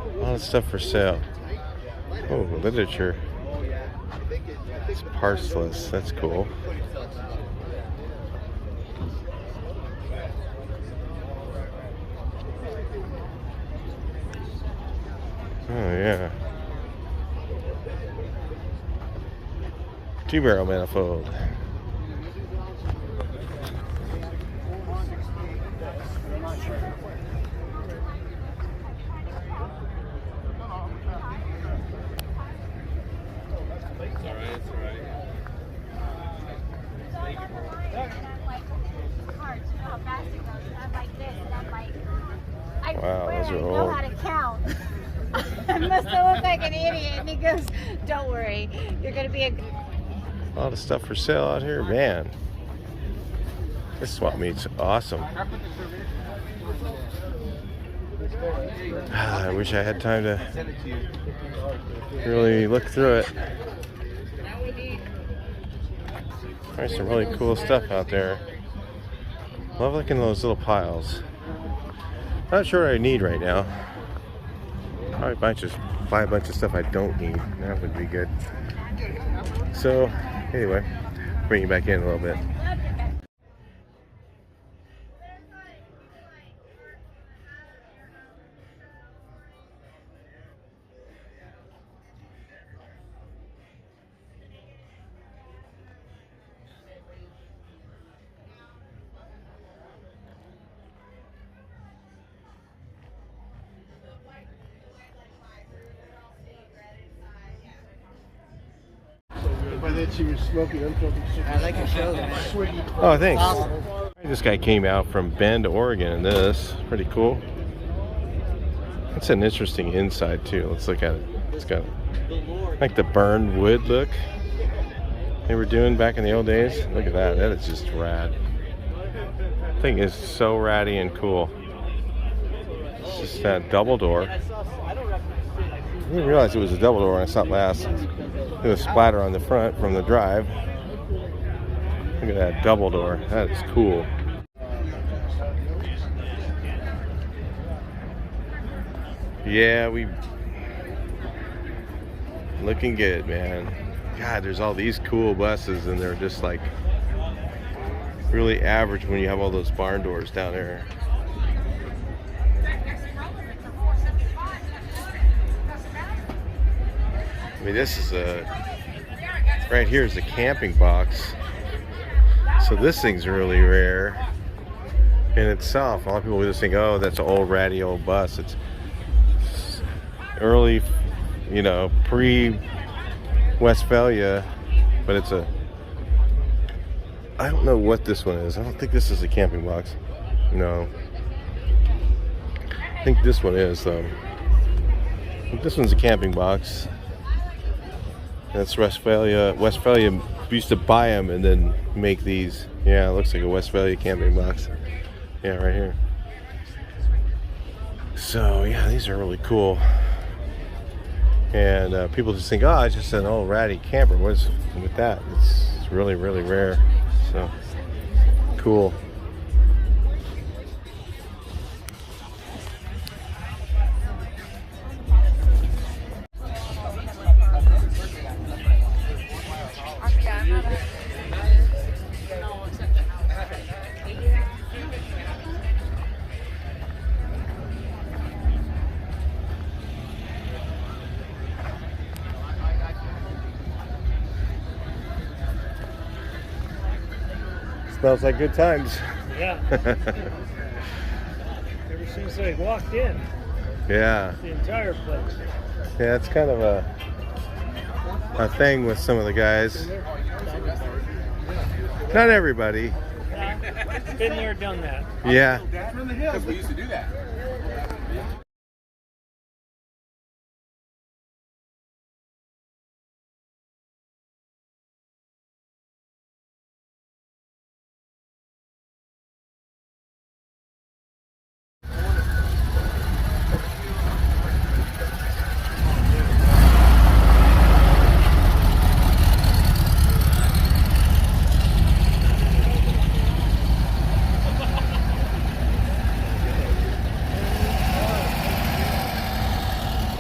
A: A lot of stuff for sale. Oh, literature. It's parseless. That's cool. Oh, yeah. Two-barrel manifold. Wow, those are old.
H: I know how to count. I must have looked like an idiot. And he goes, "Don't worry, you're going to be a."
A: A lot of stuff for sale out here, man. This swap meet's awesome. I wish I had time to really look through it. There's some really cool stuff out there. Love looking at those little piles. Not sure what I need right now. Probably buy a bunch of stuff I don't need. That would be good. So, anyway, bring you back in a little bit.
F: By then she was smoking unfiltered cigarettes.
C: I like your show, man.
A: Oh, thanks. This guy came out from Bend, Oregon, and this pretty cool. It's an interesting inside too. Let's look at it. It's got like the burned wood look they were doing back in the old days. Look at that. That is just rad. Thing is so ratty and cool. It's just that double door. I didn't realize it was a double door when I saw it last. It was splatter on the front from the drive. Look at that double door. That is cool. Yeah, we looking good, man. God, there's all these cool buses, and they're just like really average when you have all those barn doors down there. I mean, this is right here is a camping box. So this thing's really rare in itself. A lot of people just think, oh, that's an old ratty old bus. It's early, you know, pre-Westphalia, but it's a, I don't know what this one is. I don't think this is a camping box. No. I think this one is, though. This one's a camping box. That's Westphalia. Westphalia used to buy them and then make these. Yeah, it looks like a Westphalia camping box. Yeah, right here. So, yeah, these are really cool. And people just think, oh, it's just an old ratty camper. What's with that? It's really, really rare. So, cool. Smells like good times.
D: Yeah. Ever since I walked in.
A: Yeah.
D: The entire place.
A: Yeah, it's kind of a thing with some of the guys. Not everybody.
D: Been there, done that.
A: Yeah.
F: Because we used to do that.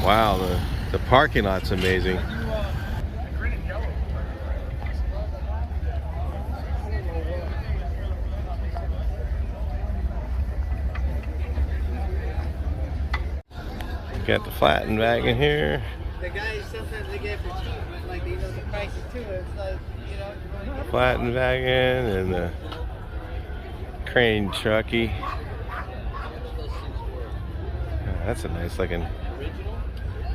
A: Wow, the parking lot's amazing. Got the flattened wagon here.
C: The guys sometimes they get it for cheap, but like they know the prices too. It's like, you know,
A: Flattened wagon and the crane trucky. That's a nice looking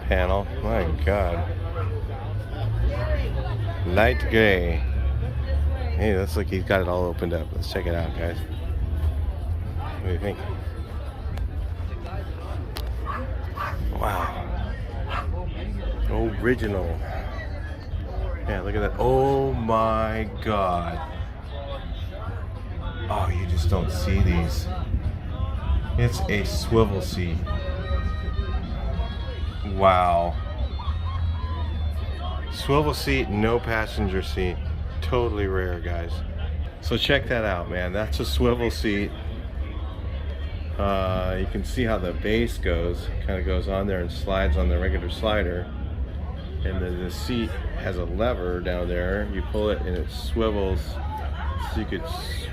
A: panel. My God. Light gray. Hey, looks like he's got it all opened up. Let's check it out, guys. What do you think? Wow. Original. Yeah, look at that. Oh my God. Oh, you just don't see these. It's a swivel seat. Wow. Swivel seat, no passenger seat. Totally rare, guys. So check that out, man. That's a swivel seat. You can see how the base goes. Kind of goes on there and slides on the regular slider. And then the seat has a lever down there. You pull it and it swivels, so you could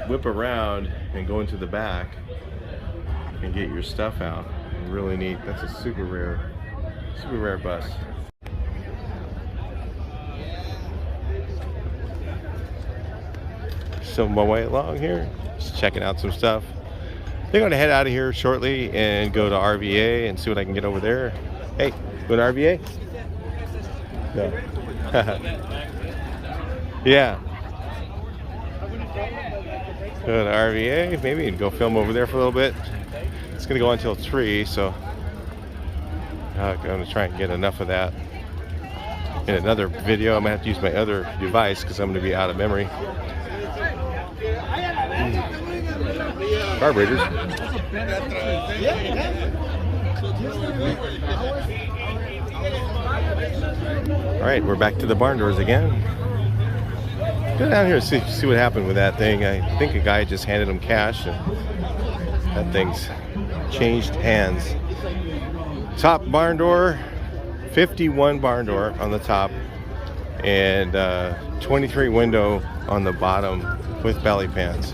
A: whip around and go into the back and get your stuff out. Really neat. That's a super rare bus. So my way along here, just checking out some stuff. They're going to head out of here shortly and go to RVA and see what I can get over there. Hey, go to RVA? No. Yeah. Go to RVA, maybe, and go film over there for a little bit. It's going to go until 3, so I'm going to try and get enough of that. In another video, I'm going to have to use my other device because I'm going to be out of memory. Carburetors. Alright, we're back to the barn doors again. Go down here and see what happened with that thing. I think a guy just handed him cash and that thing's changed hands. Top barn door, 51 barn door on the top, and 23 window on the bottom with belly pans.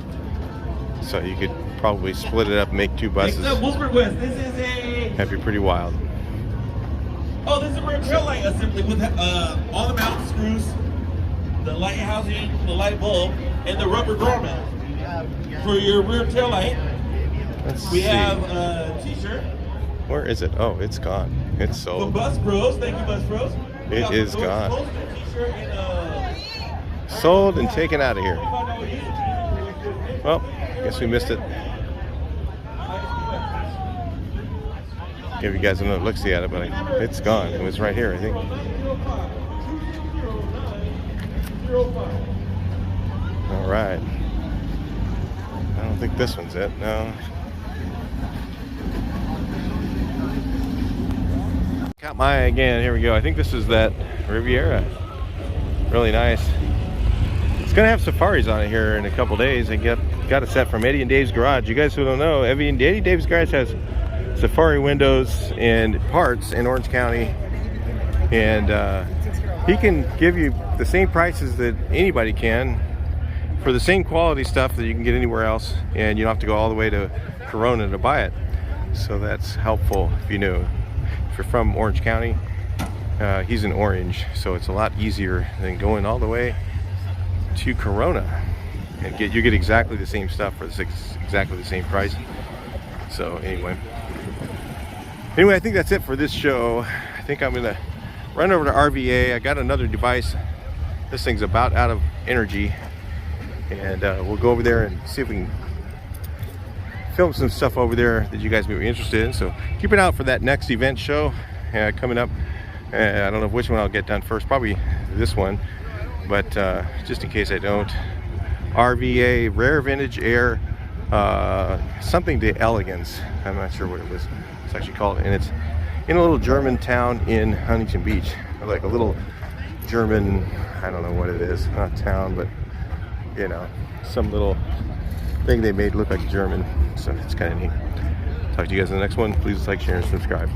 A: So you could probably split it up and make 2 buses. That'd be pretty wild.
I: Oh, this is a rear tail light assembly with all the mountain screws, the light housing, the light bulb, and the rubber doormat for your rear tail light.
A: Let's
I: we
A: see.
I: have a t-shirt.
A: Where is it? Oh, it's gone. It's
I: For
A: sold.
I: Bus Bros, thank you, Bus Bros.
A: It is gone.
I: T-shirt and,
A: sold and taken out of here. Well, guess we missed it. Give you guys another look-see at it, but it's gone. It was right here, I think. All right. I don't think this one's it. No. Got my again. Here we go. I think this is that Riviera. Really nice. It's gonna have safaris on it here in a couple days. I got a set from Eddie and Dave's Garage. You guys who don't know, Eddie and Dave's Garage has safari windows and parts in Orange County, and he can give you the same prices that anybody can for the same quality stuff that you can get anywhere else, and you don't have to go all the way to Corona to buy it. So that's helpful if you know. If you're from Orange County, he's in Orange, so it's a lot easier than going all the way to Corona, and you get exactly the same stuff for exactly the same price. So anyway, I think that's it for this show. I think I'm gonna run over to RVA. I got another device. This thing's about out of energy, and we'll go over there and see if we can film some stuff over there that you guys may be interested in. So keep it out for that next event show coming up. I don't know which one I'll get done first, probably this one, but just in case I don't, RVA Rare Vintage Air something de elegance. I'm not sure what it was. It's actually called, and it's in a little German town in Huntington Beach, like a little German, I don't know what it is, not town, but you know, some little thing they made look like German. So it's kind of neat. Talk to you guys in the next one. Please like, share, and subscribe.